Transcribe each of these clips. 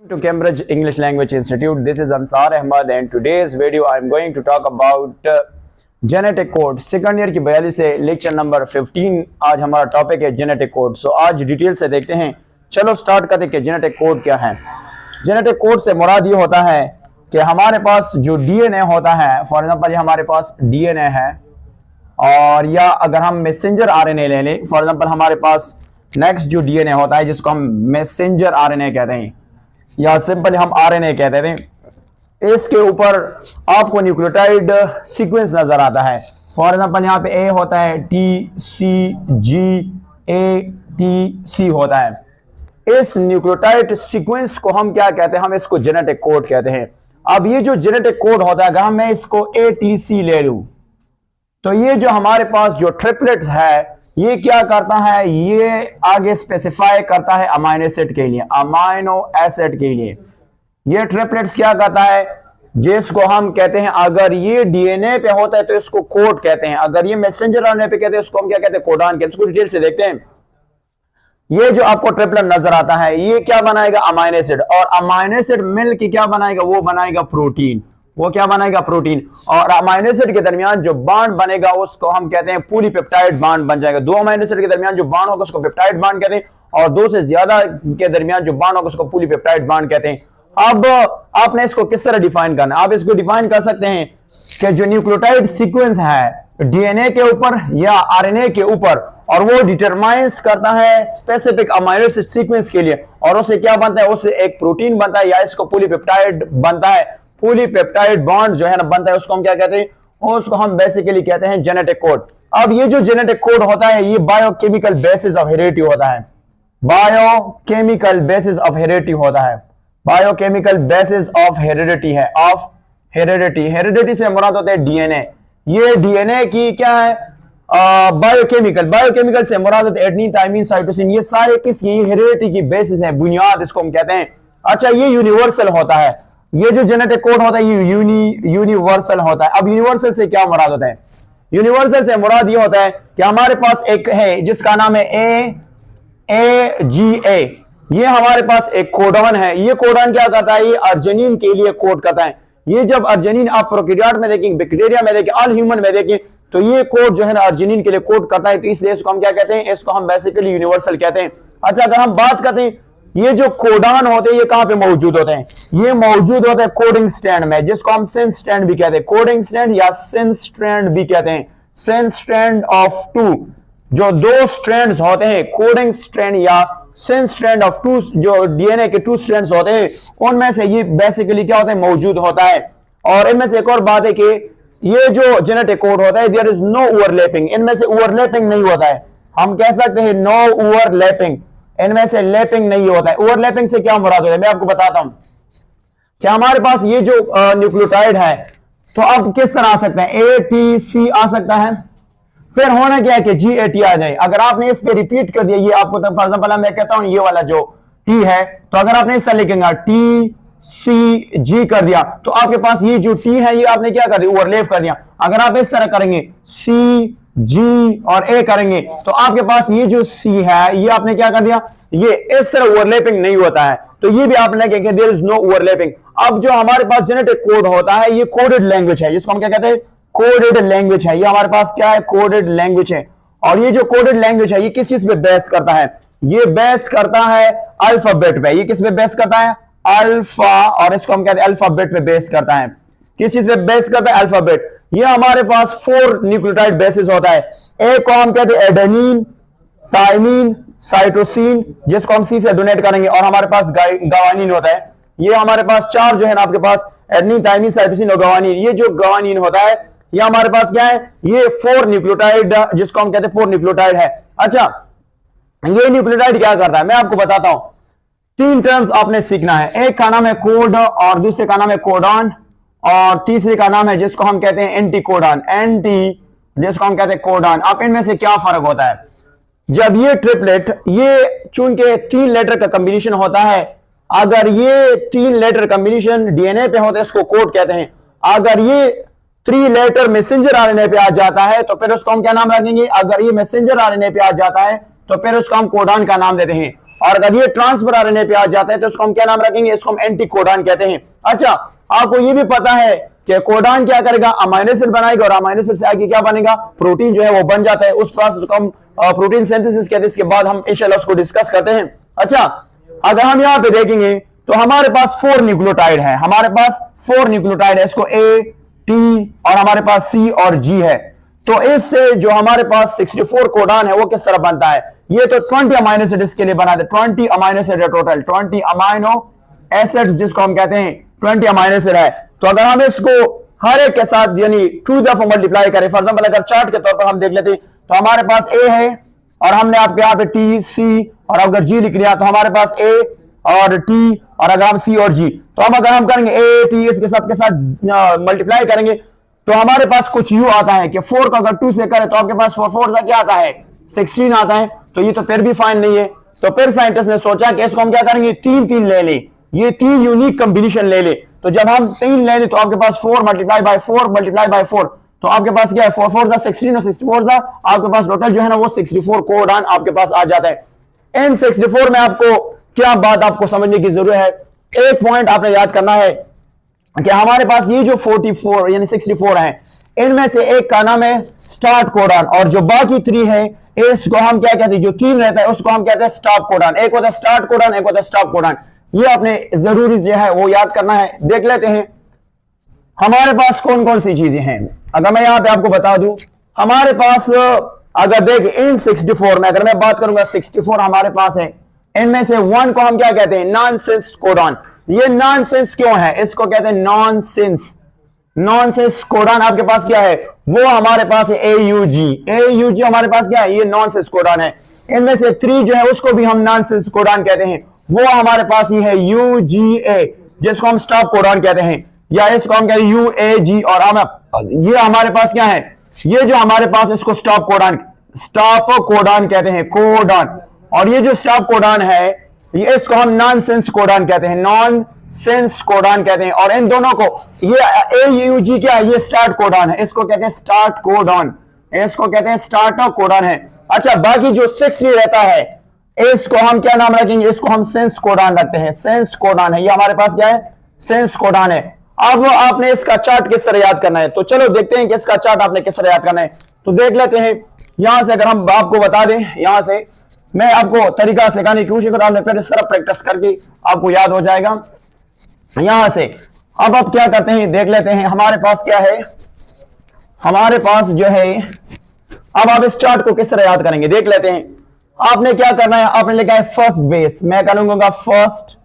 To Cambridge English Language Institute. This is Ansar Ahmad and today's video I am going to talk about genetic code. Second year की 42 से lecture number 15 आज हमारा topic है genetic code. सो आज detail से देखते हैं. चलो स्टार्ट करते हैं कि जेनेटिक कोड क्या है. जेनेटिक कोड से मुराद ये होता है कि हमारे पास जो डीएनए होता है, फॉर एग्जांपल ये हमारे पास डीएनए है, और या अगर हम मैसेंजर आरएनए ले लें, फॉर एग्जांपल हमारे पास नेक्स्ट जो डीएनए होता है जिसको हम मैसेंजर आरएनए कहते हैं या सिंपली हम आरएनए कहते थे, इसके ऊपर आपको न्यूक्लियोटाइड सीक्वेंस नजर आता है. फॉर एग्जांपल यहाँ पे ए होता है, T C ji A T C होता है. इस न्यूक्लियोटाइड सीक्वेंस को हम क्या कहते हैं? हम इसको जेनेटिक कोड कहते हैं. अब ये जो जेनेटिक कोड होता है, अगर मैं इसको ए टी सी ले लूं तो ये जो हमारे पास जो ट्रिपलेट्स है ये क्या करता है? ये आगे स्पेसिफाई करता है अमाइनो एसिड के लिए, अमाइनो एसिड के लिए. ये ट्रिपलेट्स क्या करता है? जिसको हम कहते हैं, अगर ये डीएनए पे होता है तो इसको कोड कहते हैं, अगर ये मैसेंजर आरएनए पे कहते हैं उसको हम क्या कहते हैं? कोडान कहते हैं. इसको डिटेल से देखते हैं. ये जो आपको ट्रिपलेट नजर आता है ये क्या बनाएगा? Amino acid. और अमाइनो एसिड मिल के क्या बनाएगा? वो बनाएगा प्रोटीन. वो क्या बनाएगा? प्रोटीन. और अमाइनो एसिड के दरमियान जो बॉन्ड बनेगा उसको हम कहते हैं पॉलीपेप्टाइड बॉन्ड बन जाएगा. दो अमाइनो एसिड के दरमियान जो बॉन्ड होगा उसको पेप्टाइड बॉन्ड कहते हैं, और दो से ज्यादा के दरमियान जो बॉन्ड होगा उसको पॉलीपेप्टाइड बॉन्ड कहते हैं. अब आपने इसको किस तरह डिफाइन करना है? आप इसको डिफाइन कर सकते हैं कि जो न्यूक्लियोटाइड सीक्वेंस है डीएनए के ऊपर या आरएनए के ऊपर, और वो डिटरमाइंस करता है स्पेसिफिक अमाइनो एसिड सीक्वेंस के लिए, और उससे क्या बनता है? उससे एक प्रोटीन बनता है या इसको पॉलीपेप्टाइड बनता है. पॉलीपेप्टाइड बॉन्ड जो है ना बनता है, उसको हम क्या कहते हैं? उसको हम बेसिकली कहते हैं जेनेटिक कोड. अब ये जो जेनेटिक कोड होता है ये बायोकेमिकल बेसिस ऑफ हेरिडिटी होता है. बायोकेमिकल बेसिस ऑफ हेरिडिटी होता है. बायोकेमिकल बेसिस ऑफ हेरिडिटी है, ऑफ हेरिडिटी. हेरिडिटी से मुराद होता है डीएनए. ये डीएनए की क्या है? बायोकेमिकल. बायोकेमिकल से मुराद होता है एडेनिन, थायमिन, साइटोसिन. ये सारे किसकी? हेरिडिटी की बेसिस है, बुनियाद इसको हम कहते हैं. अच्छा, ये यूनिवर्सल होता है. ये जो जेनेटिक कोड होता है ये यूनिवर्सल होता है. अब यूनिवर्सल से क्या मुराद होता है? यूनिवर्सल से मुराद ये होता है कि हमारे पास एक है जिसका नाम है AGA. ये हमारे पास एक कोडॉन है. ये कोडॉन क्या करता है? ये अर्जिनिन के लिए कोड करता है. ये जब अर्जिनिन आप प्रोकैरियोट में देखेंगे, बैक्टीरिया में देखें, ऑल ह्यूमन में देखें, तो ये कोड जो है ना अर्जिनिन के लिए कोड करता है. तो इसलिए इसको हम क्या कहते हैं? इसको हम बेसिकली यूनिवर्सल कहते हैं. अच्छा, अगर हम बात करते हैं ये जो कोडान होते हैं ये कहां पे मौजूद होते हैं? ये मौजूद होते हैं कोडिंग स्ट्रैंड में, जिसको हम सेंस स्ट्रैंड भी कहते हैं. कोडिंग स्ट्रैंड या सेंस स्ट्रैंड भी कहते हैं. सेंस स्ट्रैंड ऑफ टू, जो दो स्ट्रैंड्स होते हैं, कोडिंग स्ट्रैंड या सेंस स्ट्रैंड ऑफ टू, जो डीएनए के टू स्ट्रैंड्स होते हैं उनमें से ये बेसिकली क्या होता है? मौजूद होता है. और इनमें से एक और बात है कि ये जो जेनेटिक कोड होता है देयर इज नो ओवरलैपिंग. इनमें से ओवरलैपिंग नहीं होता है. हम कह सकते हैं नो ओवरलैपिंग. इनमें से लैपिंग नहीं होता है. ओवरलैपिंग से क्या मुराद होता है? मैं आपको बताता हूं कि हमारे पास ये जो न्यूक्लियोटाइड है तो अब किस तरह आ सकते हैं? ATC आ सकता है, फिर होना क्या है कि GAT आ जाए. अगर आपने इस पे रिपीट कर दिया, ये आपको फॉर एग्जांपल मैं कहता हूं ये वाला जो T है, तो अगर आपने इस तरह लिखेंगे TCG कर दिया तो आपके पास ये जो T है ये आपने क्या कर दिया? ओवरलैप कर दिया. अगर आप इस तरह करेंगे CG और A करेंगे तो आपके पास ये जो C है ये आपने क्या कर दिया? ये इस तरह ओवरलैपिंग नहीं होता है. तो ये भी आपने कहेंगे देयर इज नो ओवरलैपिंग. अब जो हमारे पास जेनेटिक कोड होता है ये कोडेड लैंग्वेज है, जिसको हम क्या कहते हैं? कोडेड लैंग्वेज है. ये हमारे पास क्या है? कोडेड लैंग्वेज है. और ये जो कोडेड लैंग्वेज है ये किस चीज पे बेस करता है? ये बेस करता है अल्फाबेट पे. ये किस पे बेस करता है? अल्फा. और इसको हम कहते हैं अल्फाबेट पे बेस करता है. किस चीज पे बेस करता है? अल्फाबेट. ये हमारे पास 4 न्यूक्लियोटाइड बेसिस होता है. एक को हम कहते हैं एडेनिन, थायमिन, साइटोसिन, जिसको हम C से डोनेट करेंगे, और हमारे पास ग्वानिन होता है. ये हमारे पास 4 जो है ना आपके पास एडेनिन, थायमिन, साइटोसिन और ग्वानिन. ये जो ग्वानिन होता है ये हमारे पास क्या है? ये 4 न्यूक्लियोटाइड, जिसको हम कहते हैं 4 न्यूक्लियोटाइड है. अच्छा, ये न्यूक्लियोटाइड क्या करता है? मैं आपको बताता हूं. 3 टर्म्स आपने सीखना है. एक का नाम है कोड, और दूसरे का नाम है कोडॉन, और तीसरे का नाम है जिसको हम कहते हैं एंटीकोडॉन. जिसको हम कहते हैं कोडॉन. अब इनमें से क्या फर्क होता है? जब ये ट्रिपलेट, ये चूंकि 3 लेटर का कॉम्बिनेशन होता है, अगर ये 3 लेटर कॉम्बिनेशन डीएनए पे होता है इसको कोड कहते हैं. अगर ये 3 लेटर मैसेंजर आरएनए पे आ जाता है तो फिर उसको हम क्या नाम रखेंगे? अगर ये मैसेंजर आरएनए पे आ जाता है तो फिर उसको हम कोडॉन का नाम देते हैं. और अगर ये ट्रांसफर आरएनए पे आ जाता है तो इसको हम क्या नाम रखेंगे, इसको हम एंटी कोडान कहते हैं। अच्छा, आपको ये भी पता है कि कोडान क्या करेगा, अमाइनो एसिड बनाएगा और अमाइनो एसिड से आगे क्या बनेगा, प्रोटीन जो है वो बन जाता है। उस प्रोसेस को हम प्रोटीन सिंथेसिस कहते हैं। इसके बाद हम इंशाल्लाह उसको डिस्कस करते हैं। अच्छा, अगर हम यहाँ पे देखेंगे तो हमारे पास 4 न्यूक्लियोटाइड है, हमारे पास 4 न्यूक्लियोटाइड है, इसको ए, टी और हमारे पास सी और जी है। तो इससे जो हमारे पास 64 कोडान है वो किस तरह बनता है, ये तो 20 अमाइनो एसिड इसके लिए बना दे, 20 अमाइनो एसिड है टोटल, 20 अमाइनो एसिड्स जिसको हम कहते हैं 20 अमाइनो एसिड है। तो अगर हम इसको हर एक के साथ यानी 2 दफा मल्टीप्लाई करें, फॉर एग्जांपल अगर चार्ट के तौर पर हम देख लेते हैं तो हमारे पास ए है और हमने आपके यहाँ पे टी, सी और अगर जी लिख लिया तो हमारे पास ए और टी और अगर हम सी और जी, तो हम अगर हम करेंगे ए टी इसके साथ मल्टीप्लाई करेंगे तो हमारे पास कुछ यू आता है कि 4 का अगर 2 से करें तो आपके पास 4 से क्या आता है, 16 आता है। तो ये तो फिर भी फाइन नहीं है। तो फिर साइंटिस्ट ने सोचा कि इसको हम क्या करेंगे, 3 ले लें, ये 3 यूनिक कॉम्बिनेशन ले ले। तो जब हम 3 ले लें तो आपके पास 4 मल्टीप्लाई बाय 4 तो आपके पास क्या है, 4 4 16 और 64 आपके पास टोटल जो है ना वो 64 कोडान आपके पास आ जाता है। इन 64 में आपको क्या बात आपको समझने की जरूरत है, एक पॉइंट आपने याद करना है कि हमारे पास ये जो 44 यानी 64 है, इनमें से एक का नाम है स्टार्ट कोडान और जो बाकी 3 है इसको हम क्या कहते हैं, जो 3 रहता है उसको हम कहते हैं स्टॉप कोडान। एक होता है स्टार्ट कोडान, एक होता है स्टॉप कोडान। ये आपने जरूरी जो है वो याद करना है। देख लेते हैं हमारे पास कौन कौन सी चीजें हैं। अगर मैं यहां पे आपको बता दूं, हमारे पास अगर देख इन 64 में अगर मैं बात करूंगा 64 हमारे पास है, इनमें से 1 को हम क्या कहते हैं, नॉनसेंस कोडान। ये नॉनसेंस क्यों है, इसको कहते हैं नॉनसेंस। नॉनसेंस कोडान आपके पास क्या है, वो हमारे पास है AUG हमारे पास क्या है, ये नॉनसेंस कोडान है। इनमें से 3 जो है उसको भी हम नॉनसेंस कोडान कहते हैं, वो हमारे पास ही है UGA जिसको हम स्टॉप कोडान कहते हैं, या इसको हम कहते हैं UAG। और ये हमारे पास क्या है, ये जो हमारे पास इसको स्टॉप कोडान कहते हैं, कोडान। और ये जो स्टॉप कोडान है ये इसको हम नॉनसेंस कोडान कहते हैं, नॉनसेंस कोडान कहते हैं। और इन दोनों को ये AUG क्या है, ये स्टार्ट कोडान है, इसको कहते हैं स्टार्ट कोडान, इसको कहते हैं स्टार्ट कोडान है। अच्छा, बाकी जो 60 रहता है इसको हम क्या नाम रखेंगे, इसको हम सेंस कोडान रखते हैं, सेंस कोडान है। ये हमारे पास क्या है, सेंस कोडान है। अब आपने इसका चार्ट किस तरह याद करना है, तो चलो देखते हैं कि इसका चार्ट आपने किस तरह याद करना है। तो देख लेते हैं यहां से, अगर हम आपको बता दें, यहां से मैं आपको तरीका सिखाने की कोशिश कर रहा हूं, फिर इस तरह प्रैक्टिस करके आपको याद हो जाएगा। यहां से अब आप क्या करते हैं, देख लेते हैं हमारे पास क्या है, हमारे पास जो है, अब आप इस चार्ट को किस तरह याद करेंगे देख लेते हैं। आपने क्या करना है, आपने लिखा है फर्स्ट बेस, मैं करूंगा फर्स्ट,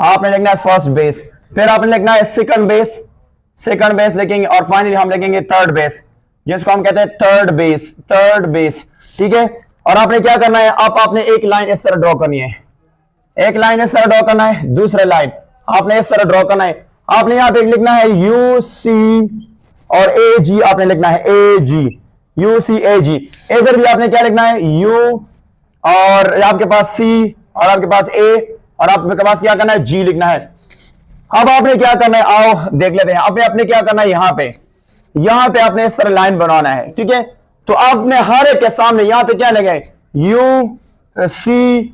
आपने लिखना है फर्स्ट बेस, फिर आपने लिखना है सेकंड बेस लिखेंगे और फाइनली हम लिखेंगे थर्ड बेस जिसको हम कहते हैं थर्ड बेस, ठीक है। और आपने क्या करना है, आपने एक लाइन इस तरह ड्रॉ करनी है, एक लाइन इस तरह ड्रॉ करना है, दूसरे लाइन आपने इस तरह ड्रॉ करना है। आपने यहां पे लिखना है UC और AG, आपने लिखना है AG, UCAG। इधर भी आपने क्या लिखना है, U और आपके पास C और आपके पास A और आपके पास क्या करना है, G लिखना है। अब आपने क्या करना है, आओ देख लेते हैं। आपने क्या करना है, यहां पे आपने इस तरह लाइन बनाना है, ठीक है। तो आपने हर एक के सामने यहां पे क्या लगे, UCA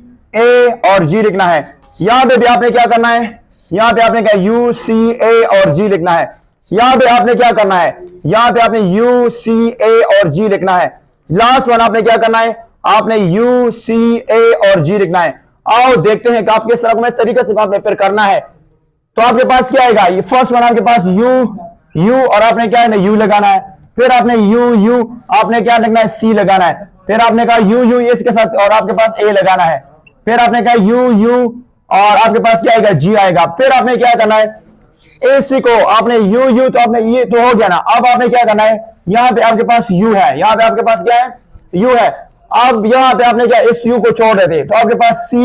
और G लिखना है। यहां पे भी आपने क्या करना है, यहां पे आपने क्या UCA और G लिखना है। यहां पे आपने क्या करना है, यहां पे आपने UCA और G लिखना है। लास्ट वन आपने क्या करना है, आपने UCA और G लिखना है। आओ देखते हैं कि आप किस तरह इस तरीके से आपने फिर करना है। तो आपके पास क्या आएगा, ये फर्स्ट वन आपके पास U और आपने क्या है, U लगाना है। फिर आपने U आपने क्या लिखना है, C लगाना है। फिर आपने कहा U इसके साथ और आपके पास A लगाना है। फिर आपने कहा U और आपके पास क्या आएगा, G आएगा। फिर आपने क्या करना है, AC को आपने U तो आपने ये तो हो गया ना। अब आपने क्या करना है, यहां पे आपके पास U है, यहां पे आपके पास क्या है, U है। अब यहां पे आपने क्या इस U को छोड़ देते तो आपके पास C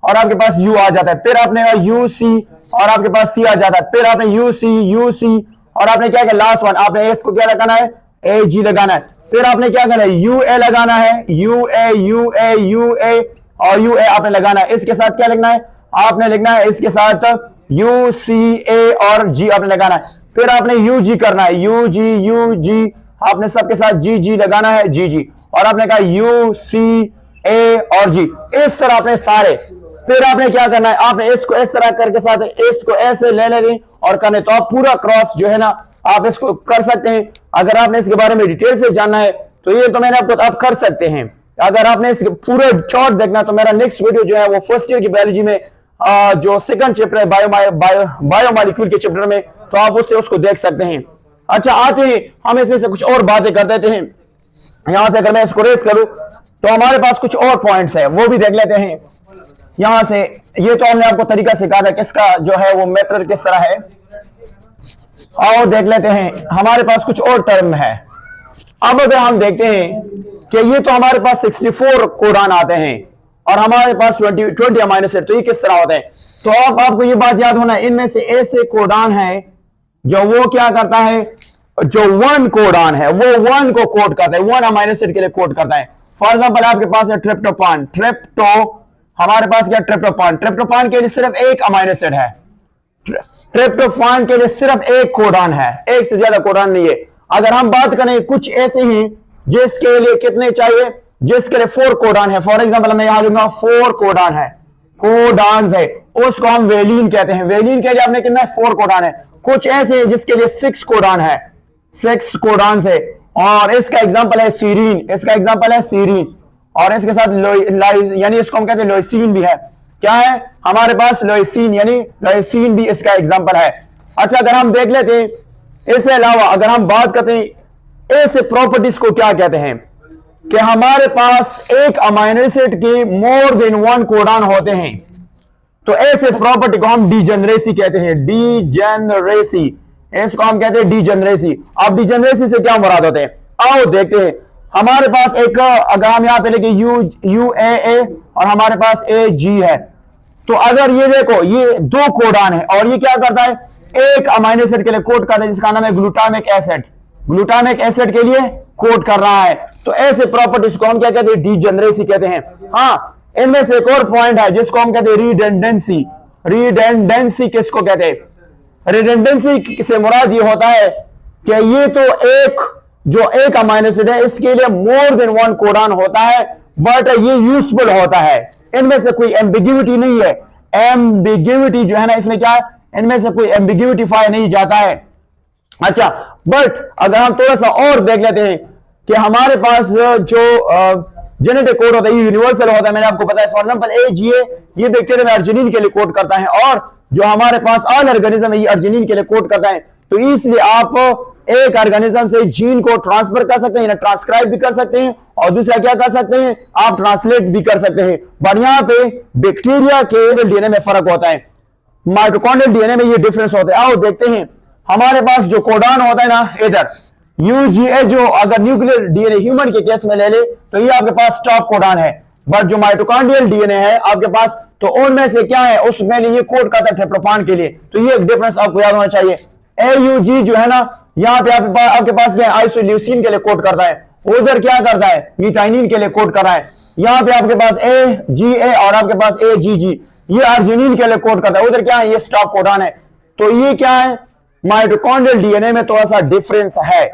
और आपके पास U आ जाता है। फिर आपने UC और आपके पास C आ जाता है। फिर आपने UC और आपने क्या किया, लास्ट वन आपने इसको क्या लगाना है, AG लगाना है। फिर आपने क्या करना है, UA लगाना है, UA और UA आपने लगाना है। इसके साथ क्या लिखना है, आपने लिखना है इसके साथ UCA और G आपने लगाना है। फिर आपने UG करना है, UG आपने सबके साथ GG लगाना है, GG। और आपने कहा UCA ए और जी, इस तरह आपने सारे, फिर आपने क्या करना है, आपने इसको इस तरह करके साथ इसको ऐसे ले लें और करने, तो आप पूरा क्रॉस जो है ना आप इसको कर सकते हैं। अगर आपने इसके बारे में डिटेल से जानना है तो ये तो मैंने आपको आप कर सकते हैं। अगर आपने इसके पूरे शॉर्ट देखना तो मेरा नेक्स्ट वीडियो जो है वो फर्स्ट ईयर की बायोलॉजी में जो सेकंड चैप्टर है बायोमॉलिक्यूल के चैप्टर में, तो आप उससे उसको देख सकते हैं। अच्छा, आते हैं हम इसमें से कुछ और बातें कर देते हैं। यहां से अगर मैं इसको रेस करूं तो हमारे पास कुछ और पॉइंट्स है, वो भी देख लेते हैं। यहां से ये तो हमने आपको तरीका सिखा था किसका जो है वो मेथड किस तरह है। और देख लेते हैं हमारे पास कुछ और टर्म है। अब अगर हम देखते हैं कि ये तो हमारे पास 64 कोडान आते हैं और हमारे पास 20 अमीनो एसिड, तो ये किस तरह होते हैं। तो अब आपको ये बात याद होना, इनमें से ऐसे कोडान है जो वो क्या करता है, जो 1 कोडान है वो 1 को कोड करता है, 1 अमीनो एसिड के लिए कोड करता है। फॉर एग्जांपल आपके पास है ट्रिप्टोफान, हमारे पास क्या ट्रिप्टोफान के लिए सिर्फ एक अमीनो एसिड है, ट्रिप्टोफान के लिए सिर्फ एक कोडान है, एक से ज्यादा कोडान नहीं है। अगर हम बात करें कुछ ऐसे हैं जिसके लिए कितने चाहिए, जिसके लिए 4 कोडान है। फॉर एग्जांपल मैं यहां लूंगा 4 कोडान है, कोडान है, उसको हम वेलिन कहते हैं। वेलिन के लिए आपने कितना 4 कोडान है। कुछ ऐसे हैं जिसके लिए 6 कोडान है, 6 कोडान है। और इसका एग्जांपल है सीरीन, इसका एग्जांपल है सीरीन, और इसके साथ यानी इसको हम कहते हैं लोइसिन भी है। क्या है हमारे पास लोइसिन, यानी लोइसिन भी इसका एग्जांपल है। अच्छा, अगर हम देख लेते हैं इसके अलावा अगर हम बात करते हैं ऐसे प्रॉपर्टीज को क्या कहते हैं कि हमारे पास एक अमीनो एसिड के मोर देन 1 कोडान होते हैं, तो ऐसे प्रॉपर्टी को हम डीजेनरेसी कहते हैं। डीजेनरेसी, इसको हम कहते हैं डीजेनरेसी। अब डीजेनरेसी से क्या मुराद होते हैं, आओ देखते हैं। हमारे पास एक, अगर हम यहां पे लेके यू ए और हमारे पास ए जी है, तो अगर ये देखो ये 2 कोडान है और ये क्या करता है, एक अमीनो एसिड के लिए कोड करता है जिसका नाम है ग्लूटामिक एसिड, ग्लूटामिक एसिड के लिए कोड कर रहा है। तो ऐसे प्रॉपर्टीज को हम क्या कहते हैं, डीजेनरेसी कहते हैं। हाँ, इनमें से एक और पॉइंट है जिसको हम कहते हैं रिडेंडेंसी। रिडेंडेंसी किसको कहते हैं, रिडेंडेंसी से मुराद ये होता है कि ये तो एक अमीनो एसिड है इसके लिए मोर देन 1 कोडान होता है, बट ये यूजफुल होता है। इनमें से कोई एम्बिग्यूटी नहीं है, एम्बिग्यूटी जो है ना इसमें क्या है, इनमें से कोई एम्बिग्यूटी पाया नहीं जाता है। अच्छा, बट अगर हम थोड़ा सा और देख लेते हैं कि हमारे पास जो जेनेटिक कोड होता है ये यूनिवर्सल होता है, मैंने आपको बताया। फॉर एग्जांपल AGA ये बैक्टीरिया में अर्जिनिन के लिए कोड करता है, और जो हमारे पास ऑल ऑर्गेनिज्म है ये अर्जिनिन के लिए कोड करता है। तो इसलिए आप एक ऑर्गेनिज्म से जीन को ट्रांसफर कर सकते हैं, ट्रांसक्राइब भी कर सकते हैं, और दूसरा क्या कर सकते हैं, आप ट्रांसलेट भी कर सकते हैं। बट यहाँ पे बैक्टीरिया के डीएनए में फर्क होता है, माइटोकॉन्ड्रियल डीएनए में ये डिफरेंस होता है। आओ देखते हैं, हमारे पास जो कोडान होता है ना इधर UGA, जो अगर न्यूक्लियर डीएनए ह्यूमन के केस में ले ले तो ये आपके पास स्टॉप कोडान है, बट जो माइटोकॉन्ड्रियल डीएनए है आपके पास, तो उनमें से क्या है, उसमें ये कोड करता है ट्रिप्टोफान के लिए। तो ये एक डिफरेंस आपको याद होना चाहिए। AUG जो है ना यहाँ पे आपके पास क्या है, आइसोल्यूसिन के लिए कोड करता है, उधर क्या करता है, मीथाइनिन के लिए कोड कर रहा है। यहाँ पे आपके पास AGA और आपके पास AGG ये अर्जिनिन के लिए कोड करता है, उधर क्या है, ये स्टॉप कोडान है। तो ये क्या है, माइटोकॉन्ड्रियल डीएनए में थोड़ा सा डिफरेंस है।